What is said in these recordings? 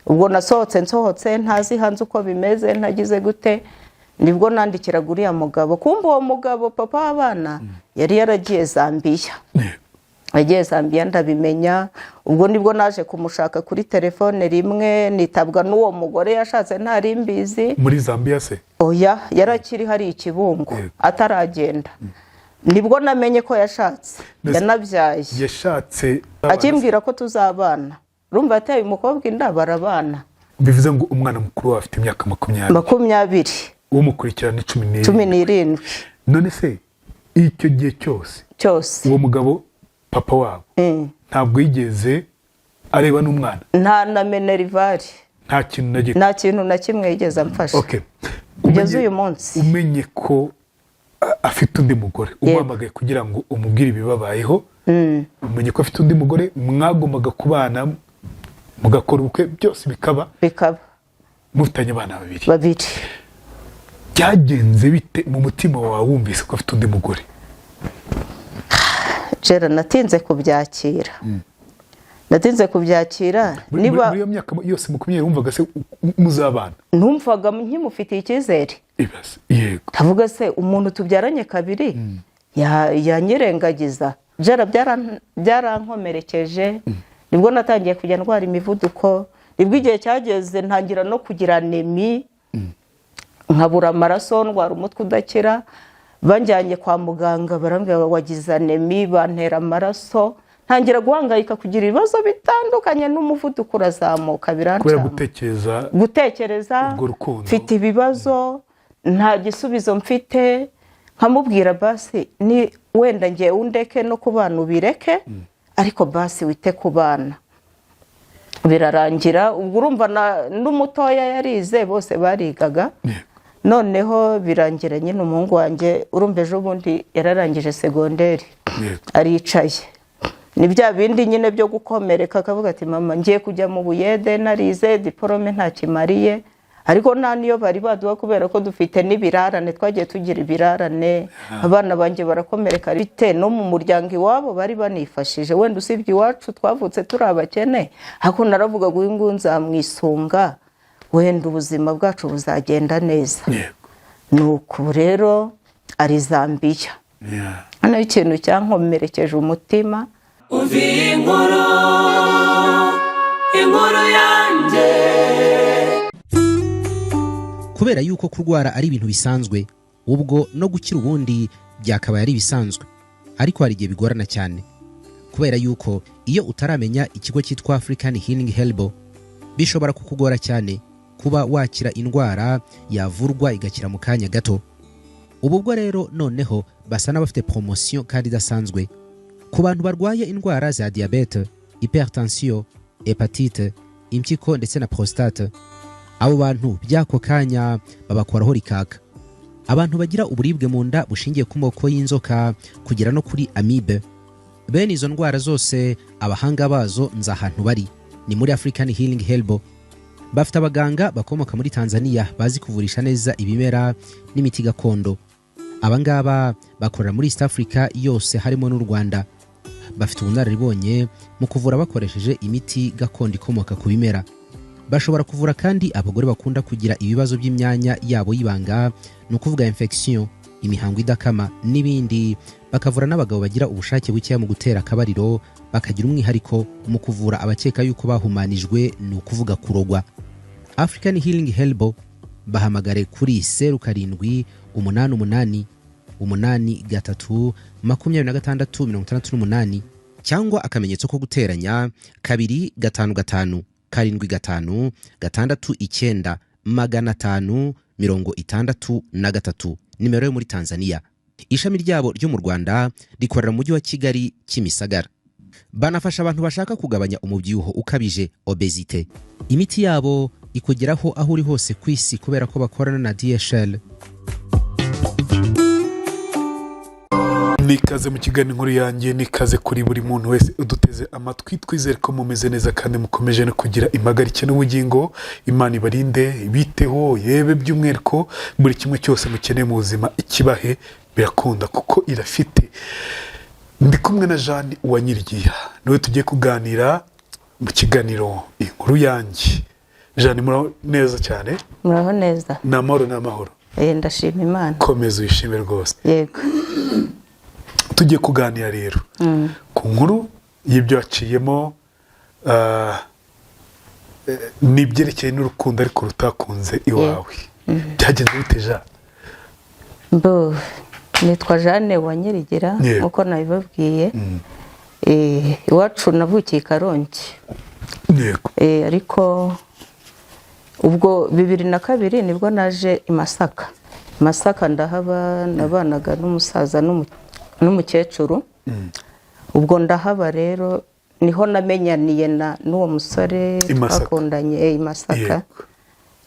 ubwo nsohotse ntazi hanze uko bimeze ntagize gute nibwo nandikiraga uriya mugabo kumva uwo mugabo papa w'abana yari yaragiye Zambia agiye Zambia ndabimenya ubwo nibwo naje kumushaka kuri telefone rimwe nitabwa n'uwo mugore yashatse ntari mbizi muri Zambia se oya yarakiri hari ikibungo ataragenda nibwo namenye ko yashatse yanabyaye yashatse akimbwira ko tuzabana urumva ateye umukobwa inda barabana bivuze ngo umwana mukuru afite imyaka 20 uwo mukurikirana 17 none se icyo gihe cyose uwo mugabo papa wabo ntabwo yigeze areba n'umwana nta na Minervari nta kintu na kimwe yigeze amfasha okay ugeze uyu munsi umenye ko afite undi mugore umwamagaye kugira ngo umubwire ibibabayeho umenye ko afite undi mugore mwagombaga kubana mugakora ubukwe byose bikaba mufitanye abana babiri byagenze bite mu mutima wawe wumvise ko afite undi mugore Jera natinze kubyakira niba muri iyo myaka yose mukumye wumvaga se muzabana numvaga nkimufitiye icyizere yego tavuga se umuntu tubyaranye kabiri yanyirengagiza Jera byarankomerekeje nibwo natangiye kujya ndwara imivuduko nibwo igihe cyageze ntangira no kugira anemi nkabura amaraso ndwara umutwe udakira banjyanye kwa muganga barambwira wagize anemi bantera amaraso ntangira guhangayika kugira ibibazo bitandukanye n'umuvuduko urazamuka kubera gutekereza mfite ibibazo nta gisubizo mfite nkamubwira basi ni wenda ngiye undeke no kubana ubireke ariko basi wite kubana birarangira ubwo urumva n'umutoya yarize bose barigaga noneho birangira nyine umuhungu wanjye urumva ejo bundi yararangije segonderi aricaye ni bya bindi nyine byo gukomereka akavuga ati mama ngiye kujya mu buyede narize diplome nta kimariye ariko nta niyo bari baduha kubera ko dufite n'ibirarane twagiye tugira ibirarane abana banjye barakomereka bite no mu muryango iwabo bari banifashije wenda usibye iwacu twavutse turi abakene ariko naravuga ngo uyu nzamwisunga wenda ubuzima bwacu buzagenda neza nuko rero ari Zambia hano ikintu cyankomerekeje umutima uviye inkuru yanjye kubera yuko kurwara ari ibintu bisanzwe ubwo no gukira ubundi byakabaye ari bisanzwe ariko hari igihe bigorana cyane kubera yuko iyo utaramenya ikigo cyitwa African Healing Helbo bishobora kukugora cyane kuba wakira indwara yavurwa igakira mu kanya gato ubwo rero noneho basa n'abafite promotion kandi idasanzwe ku bantu barwaye indwara za diabete hypertension hepatite impyiko ndetse na prostate abo bantu byako kanya babakoraho rikaka abantu bagira uburibwe mu nda bushingiye ku moko y'inzoka kugera no kuri amibe bene izo ndwara zose abahanga bazo nza ahantu bari ni muri African Healing Helbo bafite abaganga bakomoka muri Tanzania bazi kuvurisha neza ibimera n'imiti gakondo abangaba bakorera muri East Africa yose harimo n'u Rwanda bafite ubunararibonye mu kuvura bakoresheje imiti gakondo ikomoka ku bimera bashobora kuvura kandi abagore bakunda kugira ibibazo by'imyanya yabo y'ibanga no kuvuga infection imihango idakama n'ibindi bakavura n'abagabo bagira ubushake buke mu gutera akabariro bakagira umwihariko mu kuvura abakeka yuko bahumanijwe no kuvuga kurogwa African Healing Helbo bahamagare kuri 0788 8 cyangwa akamenyetso ko guteranya 255 75 69 563 nimero yo muri Tanzania ishami ryabo ryo mu Rwanda rikorera mu mujyi wa Kigali Kimisagara banafasha abantu bashaka kugabanya umubyibuho ukabije obesite imiti yabo ikugeraho aho uri hose ku isi kubera ko bakorana na DHL nikaze mu kiganiro inkuru yanjye nikaze kuri buri muntu wese uduteze amatwi twizere ko mumeze neza kandi mukomeje no kugira impagarike n'ubugingo Imana ibarinde biteho yebe by'umwihariko buri kimwe cyose mukeneye mu buzima ikibahe birakunda kuko irafite ndi kumwe na Jean Uwanyirigiya niwe tugiye kuganira mu kiganiro inkuru yanjye Jane muraho neza cyane muraho neza n'amahoro ndashima Imana komeza wishime rwose yego tugiye kuganira rero ku nkuru y'ibyo waciyemo n'ibyerekeye n'urukundo ariko rutakunze iwawe byagenze bite Jane? nitwa Jane wa Nyirigira nkuko nabibabwiye iwacu navukiye i Karongi yego ariko ubwo 2002 nibwo naje i Masaka ndahaba nabanaga n'umusaza n'umukecuru ubwo ndahaba rero niho namenyaniye n'uwo musore twakundanye i Masaka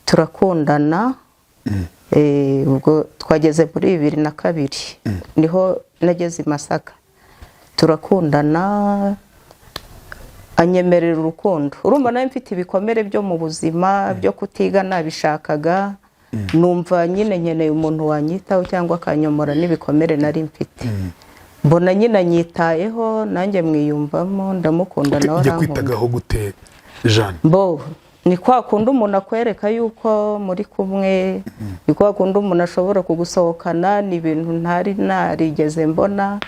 turakundana ubwo twageze muri 2002 niho nageze i Masaka turakundana anyemerera urukundo urumva nawe mfite ibikomere byo mu buzima byo kutiga nabishakaga numva nyine nkeneye umuntu wanyitaho cyangwa akanyomora n'ibikomere nari mfite mbona nyine anyitayeho nanjye mwiyumvamo ndamukunda nawe arankunda kwitagaho gute Jane? ni kwa kundi umuntu akwereka yuko muri kumwe ni kwa kundi umuntu ashobora kugusohokana ni ibintu ntari narigeze mbona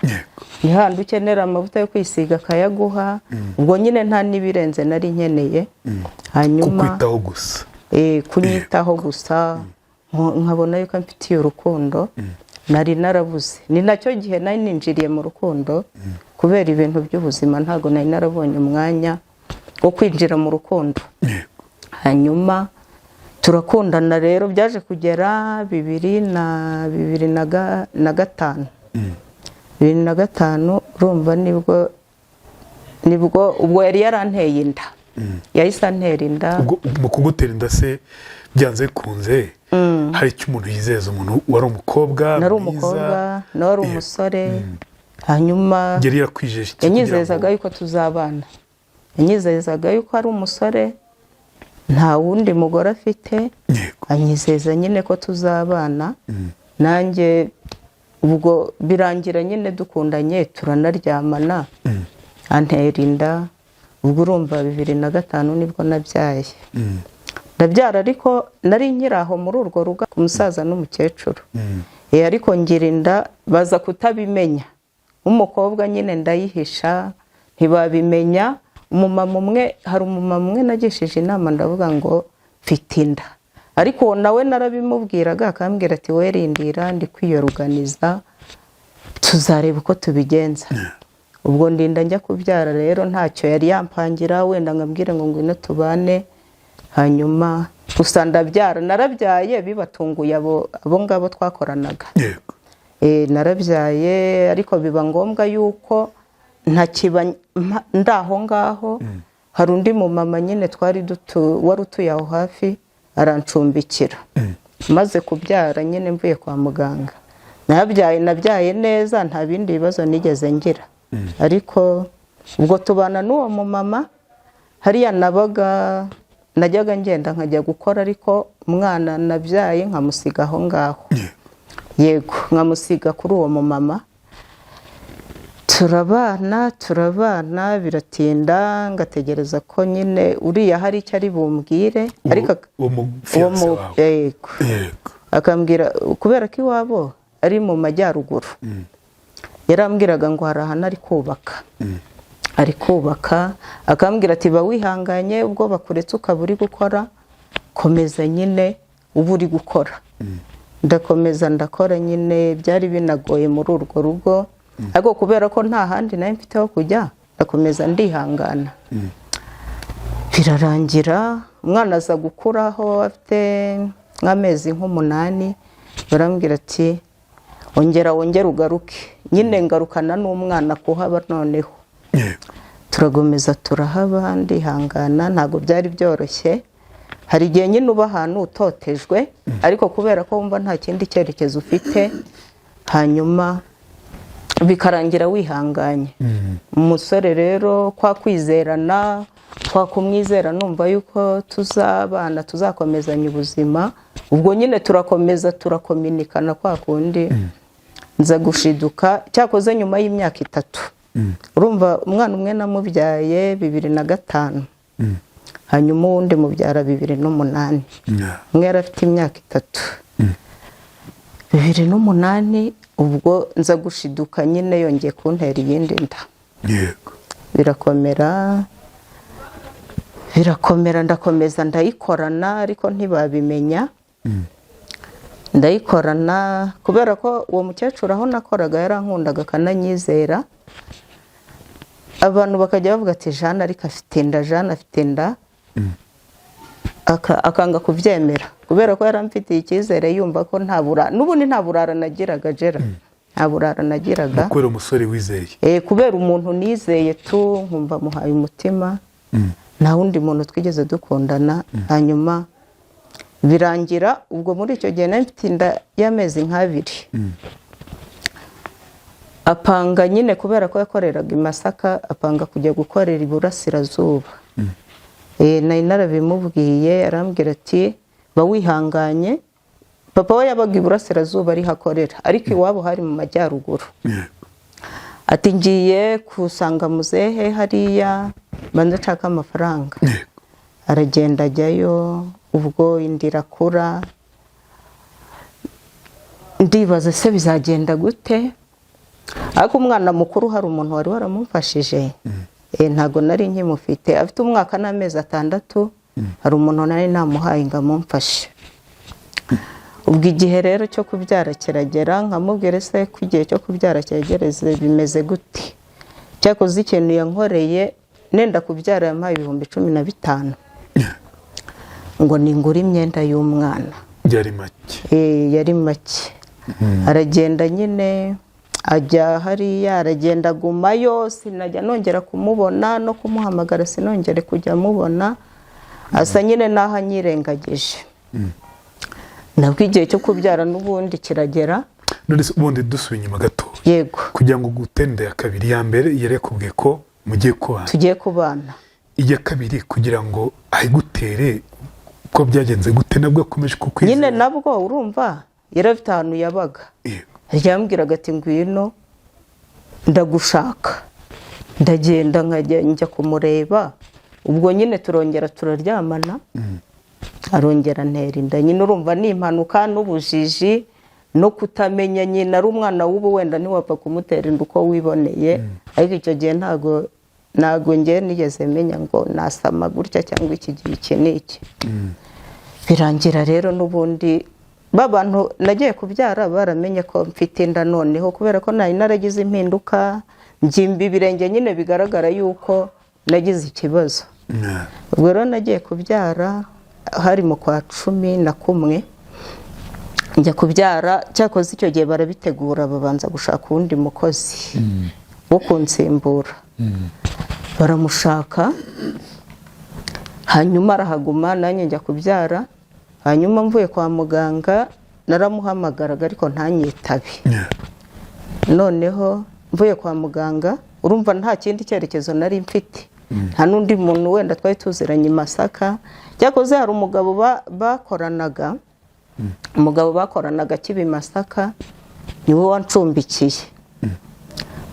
ni handi ukenera amavuta yo kwisiga akayaguha ubwo nyine nta nibirenze nari nkeneye hanyuma kukwitaho gusa kunyitaho gusa nkabona yuko mfitiye urukundo nari narabuze ni nacyo gihe nari ninjiriye mu rukundo kubera ibintu by'ubuzima ntago nari narabonye umwanya wo kwinjira mu rukundo hanyuma turakundana rero byaje kugera 2005 urumva nibwo ubwo yari yaranteye inda yahise antera inda mu kugutera inda se byanze kunze hari icyo umuntu yizeza umuntu wari umukobwa nari umukobwa nari umusore hanyuma yari yakwijeje yanyizezaga yuko tuzabana yanyizezaga yuko ari umusore nta wundi mugore afite anyizeza nyine ko tuzabana nanjye ubwo birangira nyine dukundanye turanaryamana antera inda ubwo urumva 2005 nibwo nabyaye ndabyara ariko nari nkiraho muri urwo rugo ku musaza n'umukecuru ariko ngira inda baza kutabimenya umukobwa nyine ndayihisha ntibabimenya hari umumama umwe nagishije inama ndavuga ngo mfite inda ariko nawe narabimubwiraga akambwira ati werindira ndi kwiyoruganiza tuzareba uko tubigenza ubwo ndinda njya kubyara rero ntacyo yari yampangira wenda ngabwire ngo ngwino tubane hanyuma gusa ndabyara narabyaye bibatunguye abo ngabo twakoranaga narabyaye ariko biba ngombwa yuko ntakiba ndaho ngaho hari undi mumama nyine twari wari utuye aho hafi arancumbikira maze kubyara nyine mvuye kwa muganga nabyaye neza nta bindi bibazo nigeze ngira ariko ubwo tubana n'uwo mumama hariya najyaga ngenda nkajya gukora ariko umwana nabyaye nkamusiga aho ngaho yego nkamusiga kuri uwo mumama turabana biratinda ngategereza ko nyine uriya hari icyo ari bumbwire ariko akambwira kubera ko iwabo ari mu majyaruguru yarambwiraga ngo hari ahantu ari kubaka akambwira ati ba wihanganye ubwo bakuretse ukaba uri gukora komeza nyine uba uri gukora ndakomeza ndakora nyine byari binagoye muri urwo rugo ariko kubera ko nta handi nawe mfite ho kujya ndakomeza ndihangana birarangira umwana aza gukuraho afite nk'amezi nk'umunani barambwira ati wongera ugaruke nyine ngarukana n'umwana kuhaba noneho turagomeza turahaba ndihangana ntabwo byari byoroshye hari igihe nyine uba ahantu utotejwe ariko kubera ko wumva nta kindi cyerekezo ufite hanyuma bikarangira wihanganye umusore rero kwa kwizerana twakumwizera numva yuko tuzabana tuzakomezanya ubuzima ubwo nyine turakomeza turakominikana kwa kundi nza gushiduka cyakoze nyuma y'imyaka 3 urumva umwana umwe namubyaye 2005 hanyuma uwundi mubyara 2008. umwe yari afite imyaka 3. 2008 ubwo nza gushiduka nyine yongeye kuntera iyindi nda. Yego. Birakomera ndakomeza ndayikorana ariko ntibabimenya. Ndayikorana kubera ko uwo mukecuru aho nakoraga yarankundaga kananyizera. Abantu bakajya bavuga ati Jeanne ariko afite inda. Akanga kubyemera kubera ko yaramfitiye icyizere yumva ko n'ubundi nta burara nagiraga Gera. Nta burara nagiraga. Kubera umusore wizeye. Kubera umuntu nizeye tu nkumva muhaye umutima. Nta wundi muntu twigeze dukundana. Hanyuma birangira ubwo muri icyo gihe nari mfite inda y'amezi 2. Apanga nyine kubera ko yakoreraga i Masaka, apanga kujya gukorera Iburasirazuba. Nari narabimubwiye arambwira ati ba wihanganye. Papa we yabaga Iburasirazuba ari hakorera ariko iwabo hari mu majyaruguru. Ati ngiye kusanga muzehe hariya banza nshaka amafaranga. Aragenda ajyayo ubwo indira kura. Ndibaza se bizagenda gute? Ariko umwana mukuru hari umuntu wari waramumfashije. Ntago nari nkimufite afite umwaka n'amezi 6. Hari umuntu nari namuhaye ngo amumfashe. Ubwo igihe rero cyo kubyara kiragera nkamubwira se ko igihe cyo kubyara cyegereze bimeze gute. Cyakoze ikintu yankoreye nenda kubyara yampaye 15,000. Ngo ningura imyenda y'umwana. Yari make. Yari make. Aragenda nyine ajya hariya aragenda gumayo sinajya nongera kumubona no kumuhamagara sinongere kujya mubona. Asa nyine naho anyirengagije. Nabwo igihe cyo kubyara n'ubundi kiragera. None ubundi dusubiye inyuma gato. Yego. Kugira ngo gutenda ya kabiri ya mbere yarekubwiye ko mugiye kubana. Tugiye kubana. Iya kabiri kugira ngo ayigutere ko byagenze gute nabwo akomeje kukwizera. Nyine nabwo urumva yarafite ahantu yabaga. Yego. Yambwiraga ati ngwino ndagushaka. Ndagenda njya kumureba. Ubwo nyine turongera turaryamana. Arongera ntera inda. Nyine urumva ni impanuka n'ubujiji no kutamenya nyine ari umwana w'ubu wenda ntiwapfa kumutera inda uko wiboneye. Ariko icyo gihe ntago ngiye nigeze menya ngo nasama gutya cyangwa iki gihe iki n'iki. Birangira rero n'ubundi babantu nagiye kubyara baramenye ko mfite inda noneho kubera ko nari naragize impinduka njimbi ibirenge nyine bigaragara yuko nagize ikibazo. Ubwo rero nagiye kubyara hari mu kwa 11 njya kubyara. Cyakoze icyo gihe barabitegura babanza gushaka undi mukozi wo kunsimbura. Baramushaka hanyuma arahaguma nanjye njya kubyara. Hanyuma mvuye kwa muganga naramuhamagaraga ariko ntanyitabe. Noneho mvuye kwa muganga urumva nta kindi cyerekezo nari mfite. Nta nundi muntu wenda twari tuziranye i Masaka. Cyakoze hari umugabo bakoranaga. Umugabo bakoranaga kibi Masaka niwe wancumbikiye.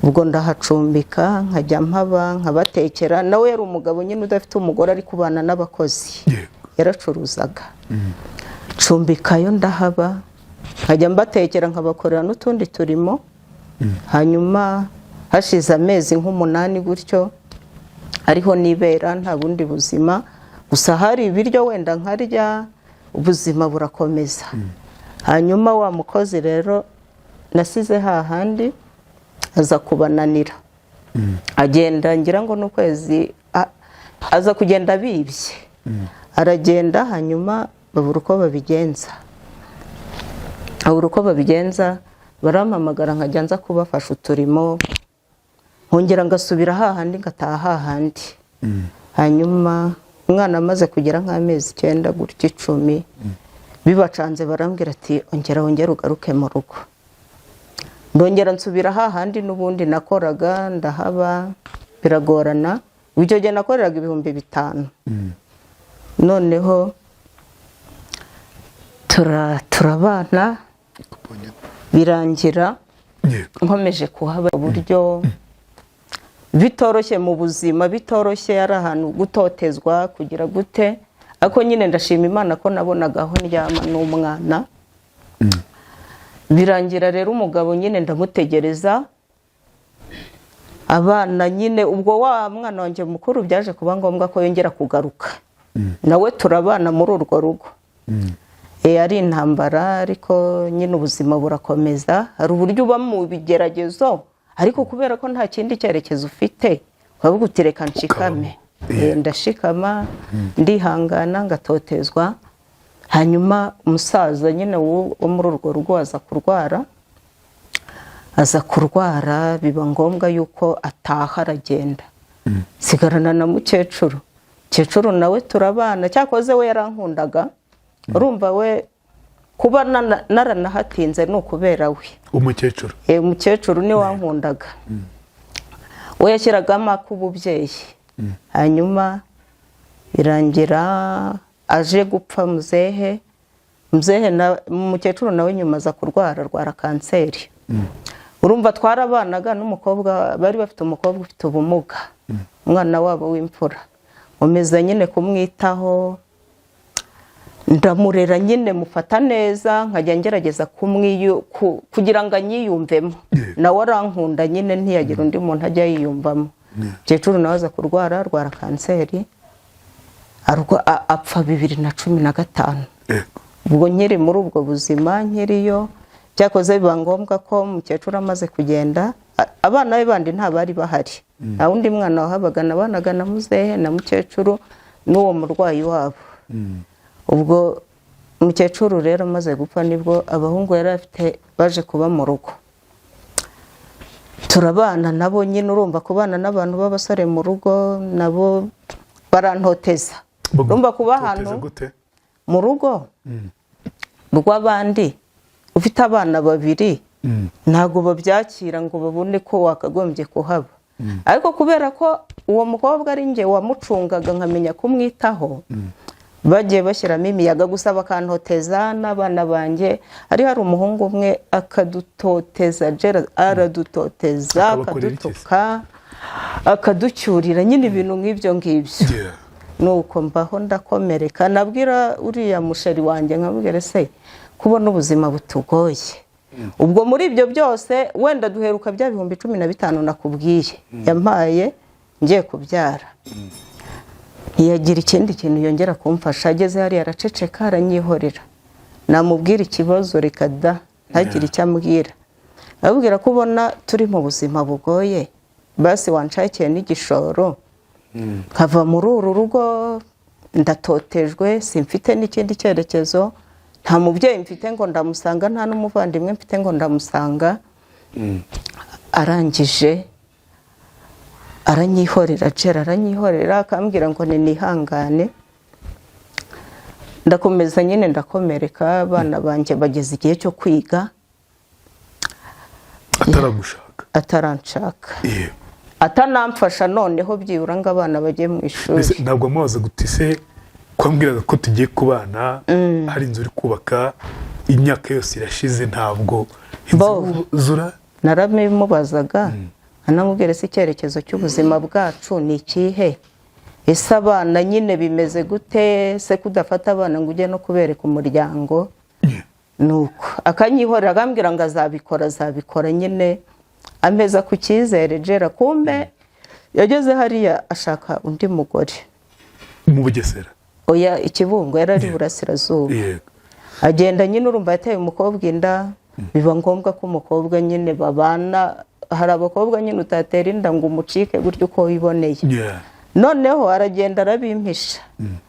Ubwo ndahacumbika nkajya mpaba nkabatekera. Nawe yari umugabo nyine udafite umugore ari kubana n'abakozi. Yaracuruzaga. Cumbikayo ndahaba nkajya mbatekera nkabakorera n'utundi turimo. Hanyuma hashize amezi 8 gutyo ariho nibera nta bundi buzima. Gusa hari ibiryo wenda nkarya ubuzima burakomeza. Hanyuma wa mukozi rero nasize hahandi aza kubananira. Agenda ngira ngo n'ukwezi aza kugenda bibye. Aragenda hanyuma babura uko babigenza. Barampamagara nkajya nza kubafasha uturimo. Nkongera ngasubira hahandi ngataha hahandi. Hanyuma umwana amaze kugira nk'amezi 9 gutyo 10 bibacanze barambwira ati ongera ugaruke mu rugo. Ndongera nsubira hahandi n'ubundi nakoraga ndahaba biragorana. Icyo gihe nakoreraga 5,000. Noneho turabana birangira nkomeje kuhaba uburyo bitoroshye mu buzima, bitoroshye ari ahantu gutotezwa kugira gute, ariko nyine ndashima Imana ko nabonaga aho ndyama n'umwana. Birangira rero umugabo nyine ndamutegereza, abana nyine ubwo wa mwana wanjye mukuru byaje kuba ngombwa ko yongera kugaruka, nawe turabana muri urwo rugo. Ari intambara ariko nyine ubuzima burakomeza, hari uburyo uba mu bigeragezo ariko kubera ko nta kindi cyerekezo ufite ukavuga uti reka nshikame. Ndashikama, ndihangana, ngatotezwa. Hanyuma umusaza nyine wo muri urwo rugo aza kurwara, biba ngombwa yuko ataha aragenda. Sigarana na mukecuru nawe turabana, cyakoze we yarankundaga. Urumva we kuba naranahatinze ni ukubera we. Umukecuru ni wankundaga. We yashyiragamo ak'ububyeyi. Hanyuma birangira aje gupfa muzehe umukecuru nawe nyuma aza kurwara kanseri. Urumva twarabanaga n'umukobwa, bari bafite umukobwa ufite ubumuga, umwana wabo w'imfura. Umeza nyine kumwitaho, ndamurera nyine mufata neza, nkajya ngerageza kugira ngo anyiyumvemo. Nawe arankunda nyine ntiyagira undi muntu ajya yiyumvamo. Umukecuru nawe aza arwara kanseri, apfa 2015. Ubwo nkiri muri ubwo buzima nkiriyo, cyakoze biba ngombwa ko umukecuru amaze kugenda, abana be bandi nta bari bahari. Nta wundi mwana wahabaga, nabanaga na muzehe na mukecuru n'uwo murwayi wabo. Ubwo umukecuru rero amaze gupfa nibwo abahungu yari afite baje kuba mu rugo. Turabana nabo nyine, urumva kubana n'abantu b'abasore mu rugo nabo barantoteza. Urumva kuba ahantu mu rugo rw'abandi ufite abana babiri ntago babyakira ngo babone ko wakagombye kuhaba. Ariko kubera ko uwo mukobwa ari nge wamucungaga nkamenya kumwitaho, bagiye bashyiramo imiyaga gusa bakantoteza n'abana banjye. Hari umuhungu umwe akadutoteza, aradutoteza, akadutuka, akaducyurira, nyine ibintu nk'ibyo ngibyo. Nuko mbaho ndakomereka, nabwira uriya musheri wanjye nkabwira se kubona ubuzima butugoye. Ubwo muri ibyo byose wenda duheruka bya 15,000 nakubwiye yampaye ngiye kubyara. Ntiyagira ikindi kintu yongera kumfasha, ageze hari araceceka aranyihorera. Namubwira ikibazo reka da ntagira icyo ambwira. Abwira ko ubona turi mu buzima bugoye, basi wanshakiye n'igishoro nkava muri uru rugo, ndatotejwe, simfite n'ikindi cyerekezo, nta mubyeyi mfite ngo ndamusanga, nta n'umuvandimwe mfite ngo ndamusanga. Arangije aranyihorera, aranyihorera akambwira ngo nihangane. Ndakomeza nyine ndakomereka, abana banjye bageze igihe cyo kwiga. Ataranshaka atanamfasha, noneho byibura ngo abana bajye mu ishuri. Ntabwo mwaza gutise kwambwiraga ko tugiye kubana, hari inzu uri kubaka, imyaka yose irashize, ntabwo zura. Narabimubazaga anamubwira se icyerekezo cy'ubuzima bwacu ni ikihe, ese abana nyine bimeze gute, se kudafata abana ngo ujye no kubereka umuryango. Nuko akanyihorera akambwira ngo azabikora nyine ameza ku cyizere. Kumbe yageze hariya ashaka undi mugore mu Bugesera. Oya, Ikibungo, yari ari Burasirazuba. Agenda nyine, urumva yateye umukobwa inda, biba ngombwa ko umukobwa nyine babana. Hari abakobwa nyine utatera inda ngo umucike gutyo uko wiboneye. Noneho aragenda arabimpisha.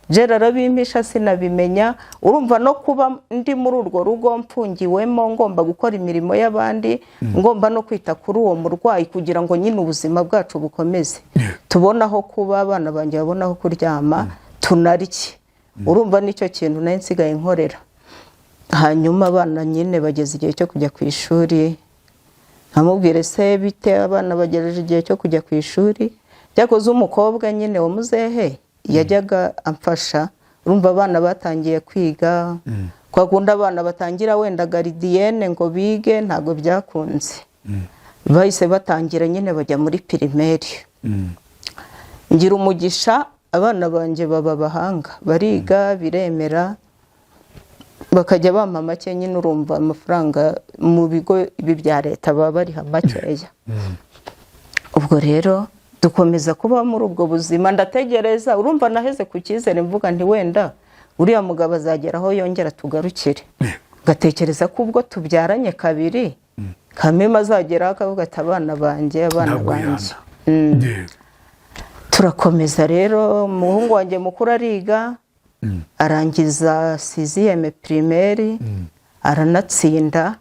Arabimpisha sinabimenya. Urumva no kuba ndi muri urwo rugo mfungiwemo, ngomba gukora imirimo y'abandi, ngomba no kwita kuri uwo murwayi kugira ngo nyine ubuzima bwacu bukomeze. Tubonaho kuba, abana banjye babonaho kuryama, tunarye. Urumva nicyo kintu nari nsigaye nkorera. Hanyuma abana nyine bageze igihe cyo kujya ku ishuri. Nkamubwire se bite, abana bagejeje igihe cyo kujya ku ishuri. Cyakoze umukobwa nyine wa muzehe yajyaga amfasha. Urumva abana batangiye kwiga, kwa kundi abana batangira wenda garidiyene ngo bige, ntabwo byakunze. Bahise batangira nyine bajya muri primaire. ngira umugisha abana banjye baba abahanga bariga biremera bakajya bampa make nyine urumva amafaranga mu bigo ibi bya leta baba bariha makeya ubwo rero dukomeza kuba muri ubwo buzima ndategereza urumva naheze ku cyizere mvuga nti wenda uriya mugabo azagera aho yongera tugarukire gatekereza ko ubwo tubyaranye kabiri Kamema azagera akavuga ati abana banjye turakomeza rero umuhungu wanjye mukuru ariga arangiza 6e primaire aranatsinda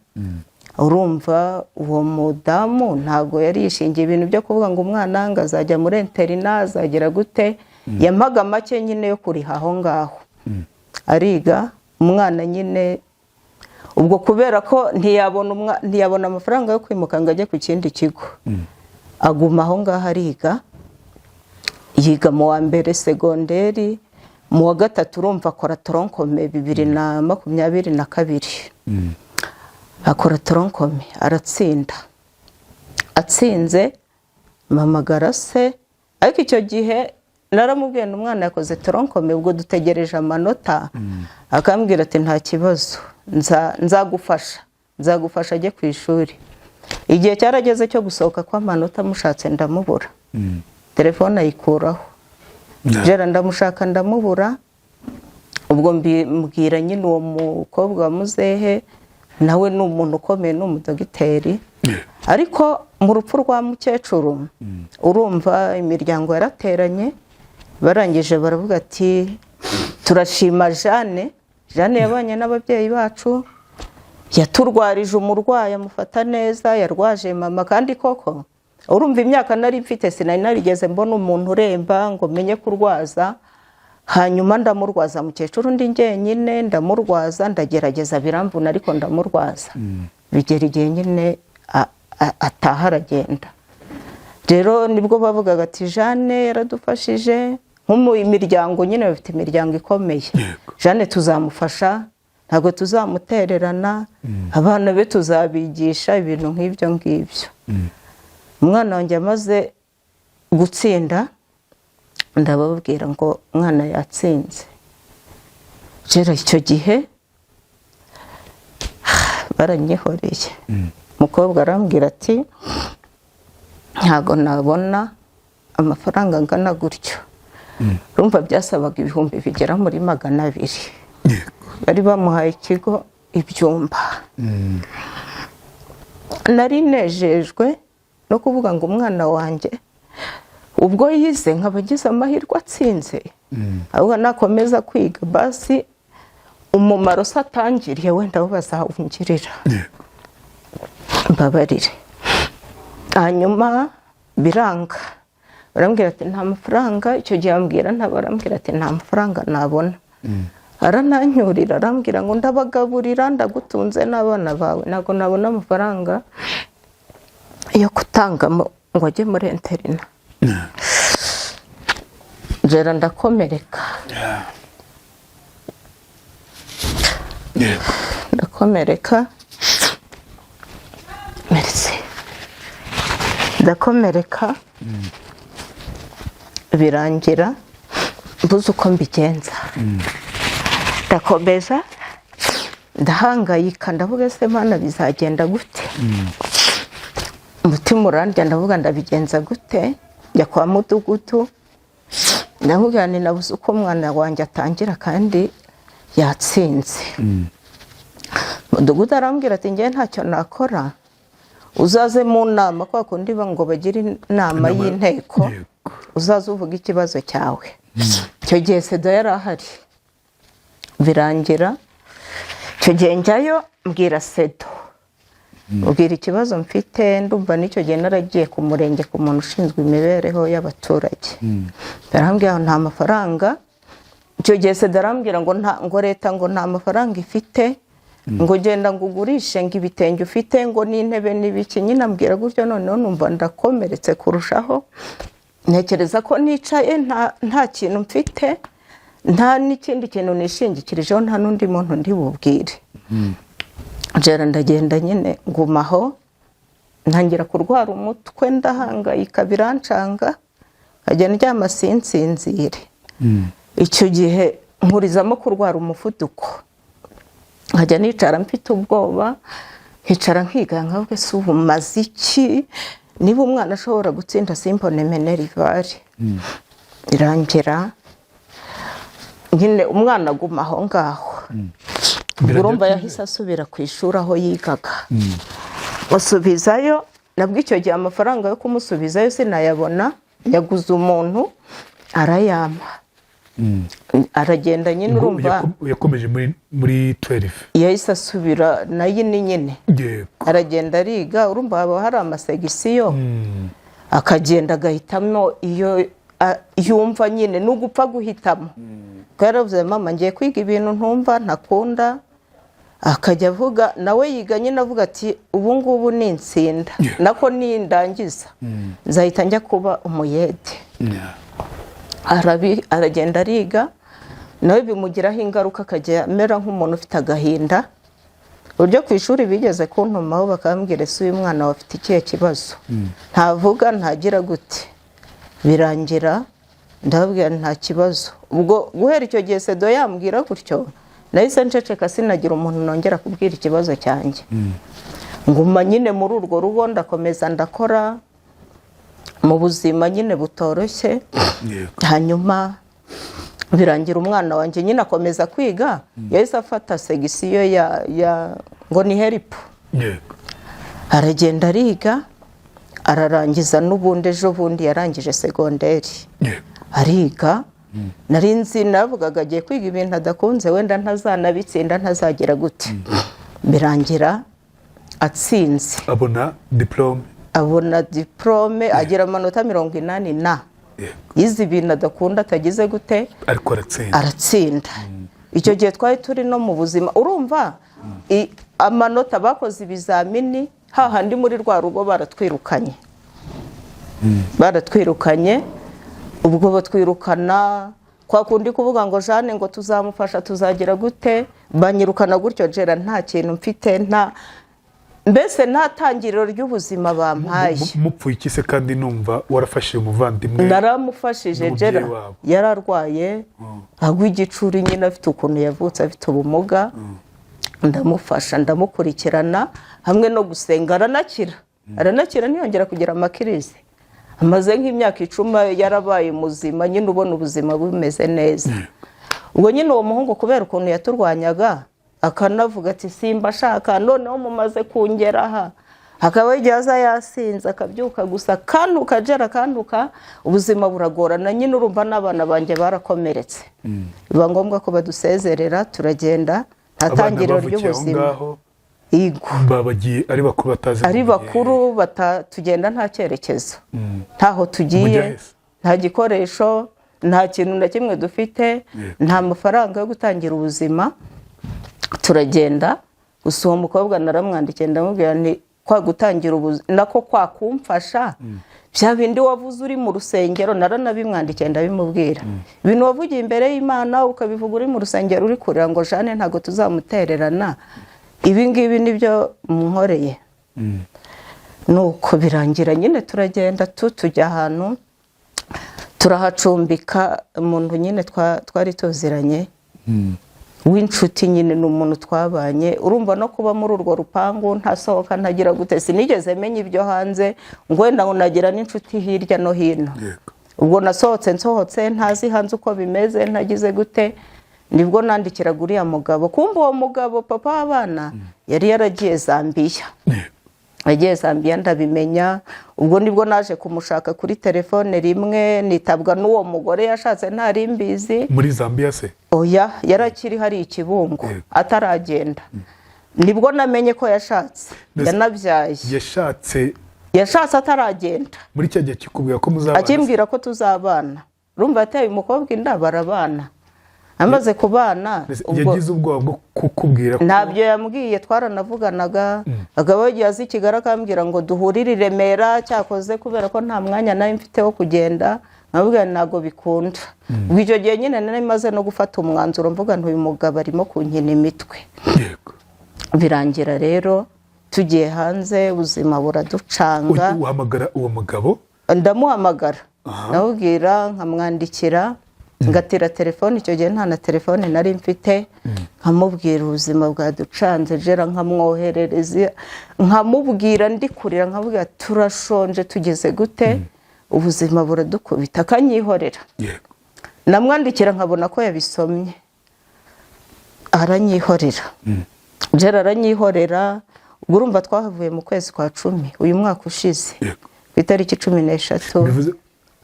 urumva uwo mudamu ntago yari yishingiye ibintu byo kuvuga ngo umwana ngazajya muri interina azagera gute yamaga make nyine yo kuriha aho ngaho ariga umwana nyine ubwo kubera ko ntiyabona amafaranga yo kwimuka ngo ajye ku kindi kigo aguma aho ngaho ariga yiga mu wa mbere segonderi mu wa gatatu urumva akora toronkome 2022 akora toronkome aratsinda atsinze mamagara se ariko icyo gihe naramubwiye umwana yakoze toronkome ubwo dutegereje amanota akambwira ati nta kibazo nzagufasha ajye ku ishuri igihe cyarageze cyo gusohoka kw'amanota mushatse ndamubura telefone ayikuraho jera ndamushaka ndamubura ubwo mbwira nyine uwo mukobwa wa muzehe nawe ni umuntu ukomeye ni umudogiteri ariko mu rupfu rwa mukecuru urumva imiryango yarateranye barangije baravuga ati turashima Jeanne yabanye n'ababyeyi bacu yaturwarije umurwayi amufata neza yarwaje mama kandi koko urumva imyaka nari mfite sinari narigeze mbona umuntu uremba ngo menye kurwaza hanyuma ndamurwaza mukecuru ndi njyenyine ndamurwaza ndagerageza biramvuna ariko ndamurwaza bigera igihe nyine ataha aragenda rero nibwo bavugaga ati Jeanne yaradufashije imiryango nyine bafite imiryango ikomeye Jeanne tuzamufasha ntabwo tuzamutererana abana be tuzabigisha ibintu nk'ibyo ngibyo umwana wanjye amaze gutsinda ndababwira ngo umwana yatsinze rero icyo gihe baranyihoreye umukobwa arambwira ati ntabwo nabona amafaranga angana gutyo urumva byasabaga ibihumbi bigera muri 200 bari bamuhaye ikigo ibyumba nari nejejwe no kuvuga ngo umwana wanjye ubwo yize nkabagize amahirwe atsinze ahubwo nakomeza kwiga basi umumaro satangiriye wenda bazawungirira mbabarire hanyuma biranga barambwira ati nta mafaranga icyo gihe ambwira ntabarambwira ati nta mafaranga nabona arananyurira arambwira ngo ndabagaburira ndagutunze n'abana bawe ntabwo nabona amafaranga yo kutanga ngo ajye muri interina jera ndakomereka merci ndakomereka birangira mbuze uko mbigenza ndakomeza ndahangayika ndavuga se Mana bizagenda gute umutima urandya ndavuga ndabigenza gute njya kwa mudugudu ndavuga ni nabuze uko umwana wanjye atangira kandi yatsinze mudugudu arambwira ati njye ntacyo nakora uzaze mu nama kwa kundi ngo bagire inama y'inteko uzaze uvuga ikibazo cyawe icyo gihe Sedo yari ahari birangira icyo gihe njyayo mbwira Sedo ubwira ikibazo mfite ndumva n'icyo gihe naragiye ku murenge ku muntu ushinzwe imibereho y'abaturage barambwira nta mafaranga icyo gihe Sedo arambwira ngo leta ngo nta mafaranga ifite ngo genda ngo ugurishe ngo ibitenge ufite ngo n'intebe n'ibiki nyine ambwira gutyo noneho numva ndakomeretse kurushaho ntekereza ko nicaye nta kintu mfite nta n'ikindi kintu nishingikirijeho nta n'undi muntu ndi bubwire jera ndagenda nyine ngumaho ntangira kurwara umutwe ndahangayika birancanga nkajya ndyama sinsinzire. Icyo gihe nkurizamo kurwara umuvuduko, nkajya nicara mfite ubwoba, nkicara nkiga nkavuga se ubu maze iki, niba umwana ashobora gutsinda simbone Minerivare. Irangira nyine umwana aguma aho ngaho. Urumva yahise asubira ku ishuri aho yigaga. Musubizayo, nabwo icyo gihe amafaranga yo kumusubizayo sinayabona, yaguze umuntu arayampa. Aragenda nyine, urumva yakomeje muri 12. yahise asubira nayo ni nyine. Aragenda ariga, urumva haba hari amasegisiyo, akagenda agahitamo iyo yumva nyine n'ugupfa guhitamo. Yaravuze mama ngiye kwiga ibintu ntumva ntakunda, akajya avuga nawe yiga nyine avuga ati ubu ngubu ni insinda, nako nindangiza nzahita njya kuba umuyede. Aragenda ariga, nawe bimugiraho ingaruka, akajya amera nk'umuntu ufite agahinda. Uburyo ku ishuri bigeze kuntumaho bakambwira ese uyu mwana afite ikihe kibazo, ntavuga ntagira gute. Birangira ndababwira nta kibazo. Ubwo guhera icyo gihe Sedo yambwira gutyo, nahise nceceka sinagira umuntu nongera kubwira ikibazo cyanjye. Nguma nyine muri urwo rugo ndakomeza ndakora mu buzima nyine butoroshye. Hanyuma birangira umwana wanjye nyine akomeza kwiga, yahise afata segisiyo ya ngo ni heripu. Aragenda ariga, ararangiza n'ubundi ejo bundi yarangije segonderi. Ariga, narinzi navugaga agiye kwiga ibintu adakunze, wenda ntazanabitsinda ntazagera gute. Birangira atsinze, abona diplome, agira amanota 80 na yize ibintu adakunda atagize gute, ariko aratsinda. Icyo gihe twari turi no mu buzima, urumva amanota bakoze ibizamini hahandi muri rwa rugo baratwirukanye. Ubwo batwirukana kwa kundi kuvuga ngo Jane ngo tuzamufasha tuzagira gute, banyirukana gutyo jera nta kintu mfite, nta mbese nta tangiriro ry'ubuzima bampaye. Mupfuye iki se kandi numva warafashije umuvandimwe? Naramufashije jera, yararwaye agwa igicuri nyine afite ukuntu yavutse afite ubumuga. Ndamufasha ndamukurikirana hamwe no gusenga, aranakira ntiyongera kugira amakirize. Amaze nk'imyaka 10 yarabaye muzima nyine, ubona ubuzima bumeze neza. Ubwo nyine uwo muhungu kubera ukuntu yaturwanyaga, akanavuga ati simba shaka, noneho mumaze kungeraha, akaba yaza yasinze akabyuka gusa kanduka jera kanduka, ubuzima buragorana nyine. Urumva n'abana banjye barakomeretse, biba ngombwa ko badusezerera turagenda. Ntatangiriro ry'ubuzima babagiye ari bakuru batazi, ari bakuru tugenda nta cyerekezo, ntaho tugiye, nta gikoresho, nta kintu na kimwe dufite, nta mafaranga yo gutangira ubuzima. Turagenda gusa uwo mukobwa naramwandikiye ndamubwira ni kwa gutangira ubuzima nako kwa kumfasha, bya bindi wavuze uri mu rusengero. Naranabimwandikiye ndabimubwira, ibintu wavugiye imbere y'Imana ukabivuga uri mu rusengero uri kurira ngo Jane ntago tuzamutererana, ibi ngibi nibyo munkoreye. Nuko birangira nyine turagenda tujya ahantu turahacumbika. Umuntu nyine twari tuziranye w'inshuti nyine, ni umuntu twabanye. Urumva no kuba muri urwo rupangu ntasohoka ntagira gute, sinigeze menya ibyo hanze ngo wenda nagira n'inshuti hirya no hino. Ubwo nsohotse ntazi hanze uko bimeze, ntagize gute. Nibwo nandikiraga uriya mugabo, kumva uwo mugabo papa w'abana yari yaragiye Zambia. Yagiye Zambia ndabimenya. Ubwo nibwo naje kumushaka kuri telefone rimwe, nitabwa n'uwo mugore yashatse ntari mbizi. Muri Zambia se? Oya, yarakiri hari Ikibungo ataragenda. Nibwo namenye ko yashatse, yanabyaye. Yashatse ataragenda. Muri cyo gihe kikubwira ko muzabana? Akimbwira ko tuzabana. Urumva yateye umukobwa inda barabana. Amaze kubana yagize ubwoba bwo kukubwira ko ntabyo yambwiye, twaranavuganaga. Agabo yagiye i Kigali akambwira ngo duhurire i Remera, cyakoze kubera ko nta mwanya nawe mfite wo kugenda. Nabwo ntago bikunda. Ubwo icyo gihe nyine nari maze no gufata umwanzuro mvuga ntuyu mugabo arimo kunkina imitwe. Birangira rero tugiye hanze, ubuzima buraducanga. Uhamagara uwo mugabo? Ndamuhamagara ndamubwira nkamwandikira ngatira telefone, icyo gihe nta na telefone nari mfite, nkamubwira ubuzima bwaducanze, Jera nkamwoherereza, nkamubwira ndikurira, nkamubwira turashonje tugeze gute, ubuzima buradukubita, akanyihorera. Namwandikira nkabona ko yabisomye, aranyihorera. Jera aranyihorera. Urumva twahavuye mu kwezi kwa 10 uyu mwaka ushize ku itariki 16.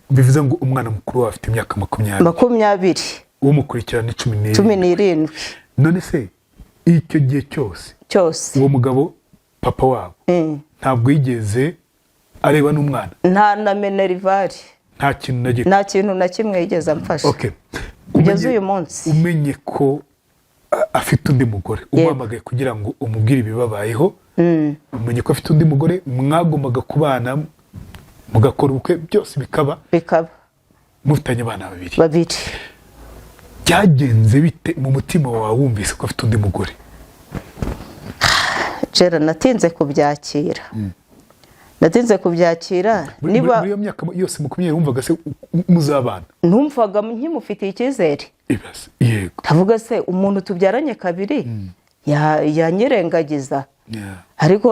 Bivuze ngo umwana mukuru afite imyaka 20 umukurikirana 17. None se icyo gihe cyose uwo mugabo papa wabo ntabwo yigeze areba n'umwana? Nta na Minervari, nta kintu na kimwe yigeze amfasha. Kugeza uyu munsi umenye ko afite undi mugore, umwamagaye kugira ngo umubwire ibibabayeho, umenye ko afite undi mugore, mwagombaga kubana mugakora ubukwe, byose bikaba mufitanye abana babiri. Byagenze bite mu mutima wawe wumvise ko afite undi mugore? Jera natinze kubyakira. Niba muri iyo myaka yose 20 wumvaga se muzabana? Numvaga nkimufitiye icyizere. Yego. Tavuga se umuntu tubyaranye kabiri yanyirengagiza. Ariko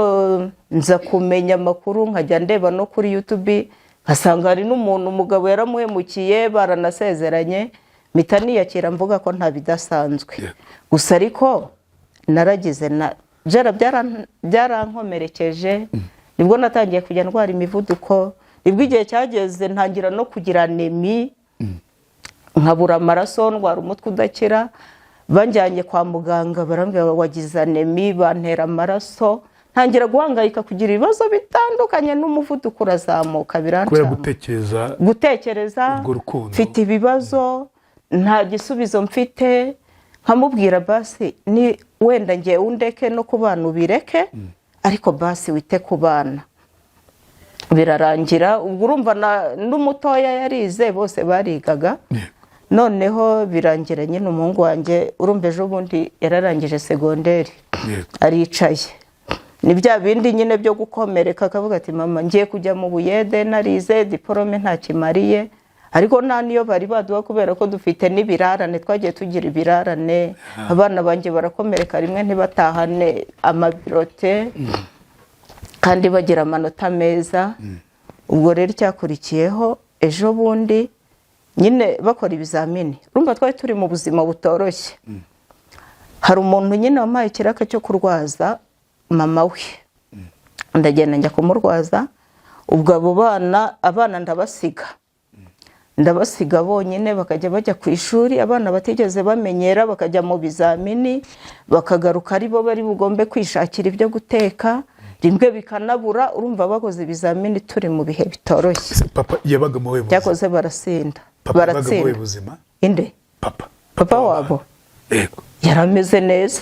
nza kumenya amakuru, nkajya ndeba no kuri YouTube, nkasanga hari n'umuntu umugabo yaramuhemukiye, baranasezeranye, mpita niyakira mvuga ko nta bidasanzwe. Gusa ariko naragize na Jera byarankomerekeje. Nibwo natangiye kujya ndwara imivuduko, nibwo igihe cyageze ntangira no kugira anemi, nkabura amaraso, ndwara umutwe udakira. Banjyanye kwa muganga, barambwira wagize anemi, bantera amaraso, ntangira guhangayika kugira ibibazo bitandukanye, n'umuvuduko urazamuka birancanga. Kubera gutekereza mfite ibibazo, nta gisubizo mfite. Nkamubwira basi ni wenda ngiye undeke no kubana ubireke, ariko basi wite kubana. Birarangira, ubwo urumva n'umutoya yarize, bose barigaga. Noneho birangira nyine umuhungu wanjye, urumva ejo bundi yararangije segonderi, aricaye. Ni bya bindi nyine byo gukomereka, akavuga ati mama ngiye kujya mu buyede, narize diplome nta kimariye, ariko nta niyo bari baduha kubera ko dufite n'ibirarane, twagiye tugira ibirarane. Abana banjye barakomereka rimwe ntibatahane amabirote, kandi bagira amanota meza. Ubwo rero cyakurikiyeho ejo bundi nyine bakora ibizamini, urumva twari turi mu buzima butoroshye. Hari umuntu nyine wamaye ikiraka cyo kurwaza mama we, ndagenda njya kumurwaza. Ubwo abo abana ndabasiga bonyine, bakajya bajya ku ishuri, abana batigeze bamenyera, bakajya mu bizamini, bakagaruka ari bo bari bugombe kwishakira ibyo guteka, rimwe bikanabura. Urumva bakoze ibizamini turi mu bihe bitoroshye. Papa yabaga mu we buzima? Byakoze baratsinda. Inde papa wabo yarameze neza.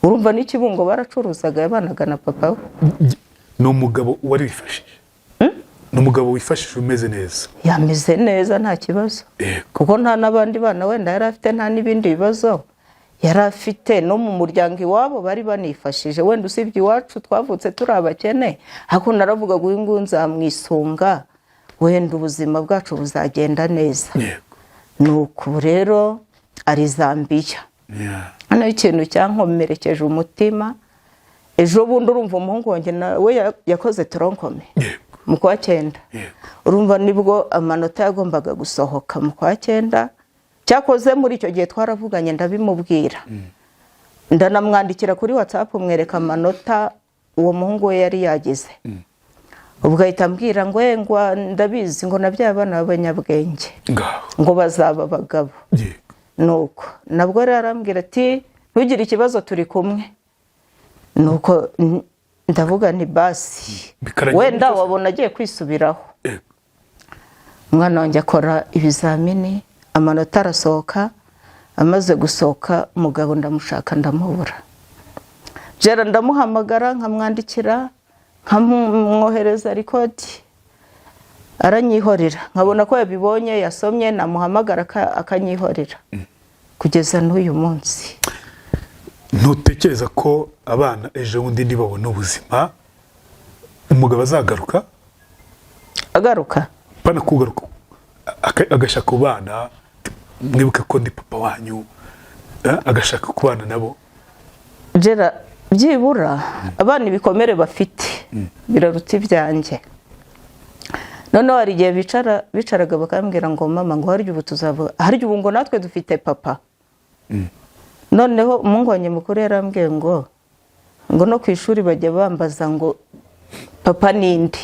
Urumva n'ikibungo baracuruzaga, yabanaga na papa we. Ni umugabo wari wifashije? Ni umugabo wifashije umeze neza? Yameze neza nta kibazo, kuko nta n'abandi bana wenda yari afite, nta n'ibindi bibazo yari afite. No mu muryango iwabo bari banifashije, wenda usibye iwacu twavutse turi abakene, ariko naravuga ngo uyu nguyu nzamwisunga, wenda ubuzima bwacu buzagenda neza. Nuko rero ari Zambia. Hano ikintu cyankomerekeje umutima, ejo bundi urumva umuhungu wanjye nawe yakoze tronkome mu kwa 9. Urumva nibwo amanota yagombaga gusohoka mu kwa 9. Cyakoze muri icyo gihe twaravuganye, ndabimubwira, ndanamwandikira kuri WhatsApp mwereka amanota uwo muhungu we yari yagize. Ubwo ahita ambwira ngo ndabizi ngo nabyaye abana b'abanyabwenge, ngo bazaba abagabo. Nuko nabwo rero arambwira ati ntugire ikibazo turi kumwe. Nuko ndavuga nti basi wenda wabona agiye kwisubiraho. Umwana wanjye akora ibizamini, amanota arasohoka. Amaze gusohoka umugabo ndamushaka ndamubura. Jera ndamuhamagara, nkamwandikira, nkamwohereza record, aranyihorera. Nkabona ko yabibonye, yasomye, namuhamagara akanyihorera kugeza n'uyu munsi. Ntutekereza ko abana ejo bundi nibabona ubuzima umugabo azagaruka? Agaruka? Pana kugaruka agashaka kubana, mwibuke ko ndi papa wanyu, agashaka kubana nabo. Jera byibura abana ibikomere bafite biraruta ibyanjye. Noneho hari igihe bicaraga bakambwira ngo mama ngo harya ubu tuzavuga, harya ubu ngo natwe dufite papa. Noneho umuhungu wanjye mukuru yarambwiye ngo no ku ishuri bajya bambaza ngo papa ninde,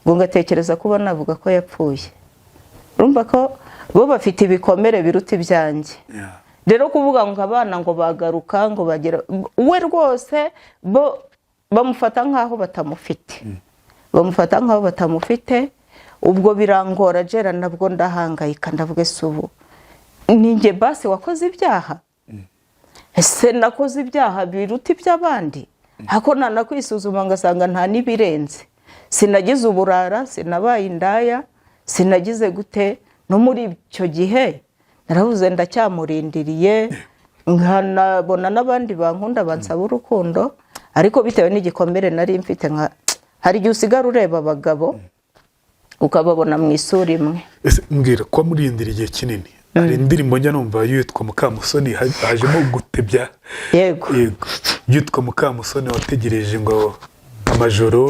ngo ngatekereza kuba navuga ko yapfuye. Urumva ko bo bafite ibikomere biruta ibyanjye. Rero kuvuga ngo abana ngo bagaruka ngo bagera we rwose bo bamufata nkaho batamufite. Bamufata nkaho batamufite, ubwo birangora Jera nabwo ndahangayika ndavuga subu. Ninjye base wakoze ibyaha? Ese nakoze ibyaha biruta iby'abandi? Hako nanakwisuzuma ngasanga nta nibirenze. Sinagize uburara, sinabaye indaya, sinagize gute, no muri icyo gihe naravuze ndacyamurindiriye, nkanabona n'abandi bankunda bansaba urukundo, ariko bitewe n'igikomere nari mfite nka hari igihe usigara ureba abagabo ukababona mu isura imwe. Ese mbwira ko murindira igihe kinini, hari indirimbo njya numva yitwa Mukamusoni, hajemo gutebya. Yego yitwa Mukamusoni wategereje ngo amajoro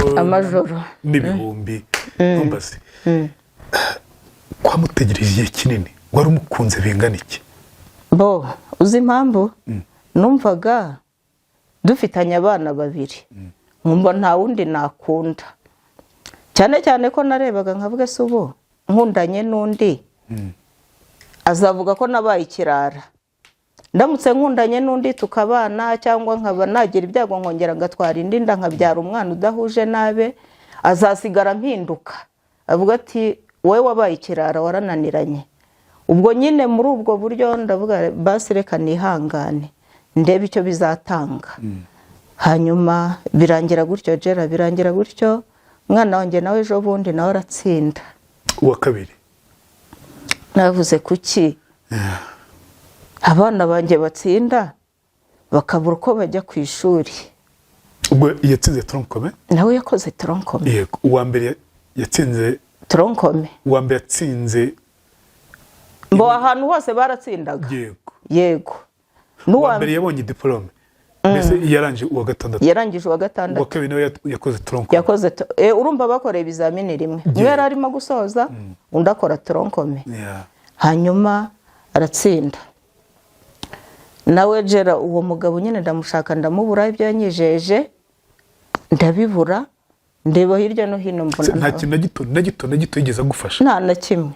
n'ibihumbi. Numbaze kwa mutegereje igihe kinini, wari umukunze bingana iki? Bo uzi impamvu numvaga dufitanye abana babiri, nkumva nta wundi nakunda, cyane cyane ko narebaga nkavuga se ubu nkundanye n'undi azavuga ko nabaye ikirara. Ndamutse nkundanye n'undi tukabana cyangwa nkaba nagira ibyago nkongera ngatwara indi nda nkabyara umwana udahuje nabe, azasigara mpinduka avuga ati wowe wabaye ikirara warananiranye. Ubwo nyine muri ubwo buryo ndavuga basi reka nihangane ndebe icyo bizatanga. Hanyuma birangira gutyo Jera, birangira gutyo mwana wanjye nawe ejo bundi nawe aratsinda. Uwa kabiri navuze kuki abana banjye batsinda bakabura uko bajya ku ishuri. Ubwo yatsinze tronkome? Nawe yakoze tronkome. Yego, uwa mbere yatsinze tronkome. Uwa mbere yatsinze mbo ahantu hose baratsindaga. Yego. Uwa mbere yabonye diplome. Mbese yarangije uwa gatandatu. Yarangije uwa gatandatu. Uwa kabiri nawe yakoze tronkome. Yakoze urumva bakoreye ibizamini rimwe. Umwe yari arimo gusoza, undi akora tronkome. Hanyuma aratsinda. Nawe Jera uwo mugabo nyine ndamushaka ndamubura, ibyo yanyijeje ndabibura, ndeba hirya no hino mbona nta kintu na gito yigeze gufasha. Nta na kimwe.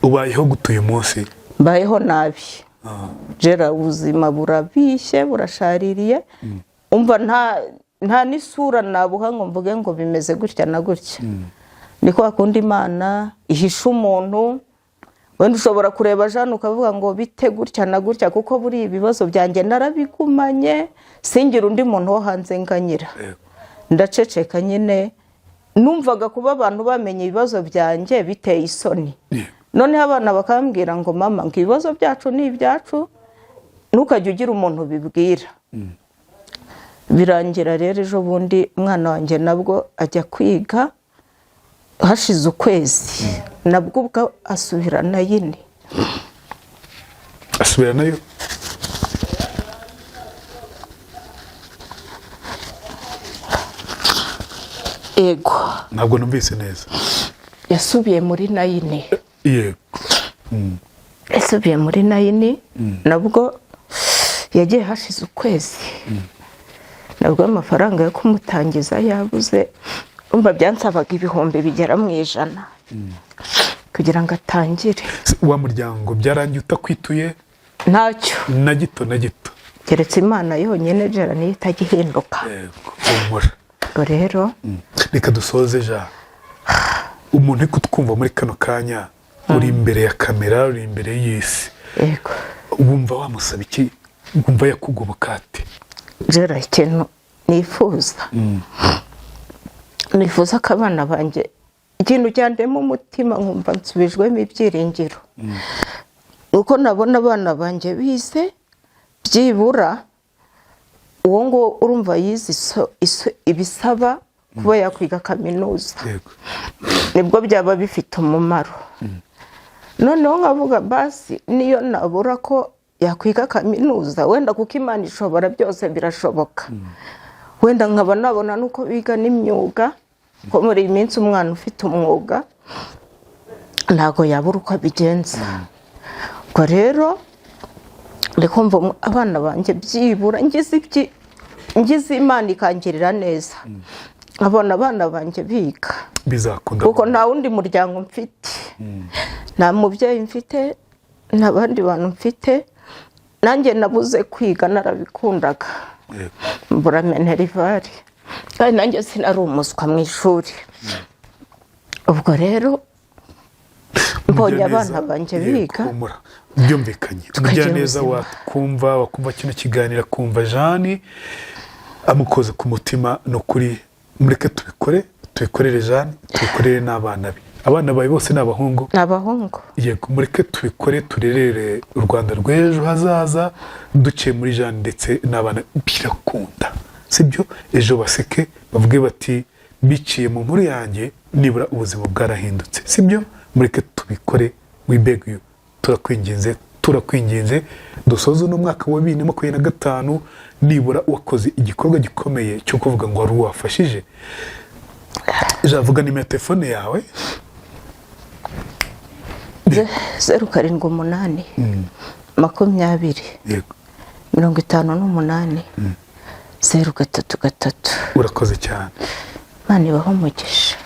Ubayeho gutuye umunsi? Mbayeho nabi. Jera ubuzima burabishye burashaririye, umva nta n'isura nabuha ngo mvuge ngo bimeze gutya na gutya. Niko akunda Imana ihisha umuntu. Wenda ushobora kureba Jean ukavuga ngo bite gutya na gutya, kuko buri ibibazo byanjye narabigumanye, singira undi muntu wo hanze nganyira. Ndaceceka nyine, numvaga kuba abantu bamenye ibibazo byanjye biteye isoni. None abana bakambwira ngo mama ngo ibibazo byacu ni ibyacu, ntukajye ugira umuntu bibwira. Birangira rero ejo bundi umwana wanjye nabwo ajya kwiga, hashize ukwezi nabwo ubwo asubirana yine. Asubiranayo? Yego. Ntabwo numvise neza. Yasubiye muri nayine. Yego. Yasubiye muri nayine, nabwo yagiye hashize ukwezi. Nabwo amafaranga yo kumutangiza yabuze, umva byansabaga ibihumbi bigera mu 100 kugira ngo atangire. Wa muryango byarangiye utakwituye? Ntacyo na gito. Keretse Imana yonyine Jera niyo itagihinduka. Yego, umura. Ngo rero reka dusoze ja. Umuntu kutwumva muri kano kanya, uri imbere ya kamera, uri imbere y'isi. Yego. Wumva wamusaba iki? Wumva yakugoboka ate? Jera ikintu nifuza. Nifuza ko abana banjye ikintu cyandemo umutima nkumva nsubijwemo ibyiringiro. Uko nabona abana banjye bize byibura uwo ngo urumva yize ibisaba kuba yakwiga kaminuza. Yego. nibwo byaba bifite umumaro. Noneho nkavuga basi niyo nabura ko yakwiga kaminuza wenda kuko Imana ishobora byose birashoboka, wenda nkaba nabona nuko biga n'imyuga, ko muri iyi minsi umwana ufite umwuga ntago yabura uko abigenza. Ubwo rero ndikumva abana banjye byibura ngize Imana ikangirira neza, abona abana banjye biga bizakunda kuko nta wundi muryango mfite, nta mubyeyi mfite, nta bandi bantu mfite. Nanjye nabuze kwiga narabikundaga, mbura minerivare, kandi nanjye sinari umuswa mu ishuri. Ubwo rero mbonye abana banjye biga byumvikanye. Umujyaneza wakumva kino kiganiro akumva Jane amukoze ku mutima, no kuri mureke tubikorere Jane, tubikorere n'abana be. Abana bawe bose ni abahungu? Ni abahungu. Yego, mureke tubikore, turerere u Rwanda rw'ejo hazaza duciye muri Jane ndetse n'abana. Birakunda, sibyo? Ejo baseke bavuge bati biciye mu nkuru yanjye nibura ubuzima bwarahindutse, sibyo? Mureke tubikore. We beg you, turakwinginze dusoze uno mwaka wa 2025 nibura wakoze igikorwa gikomeye cyo kuvuga ngo wari wafashije. Javuga nimero telefone yawe. 078 20 Yego 58 033. Urakoze cyane. Imana ibahe umugisha.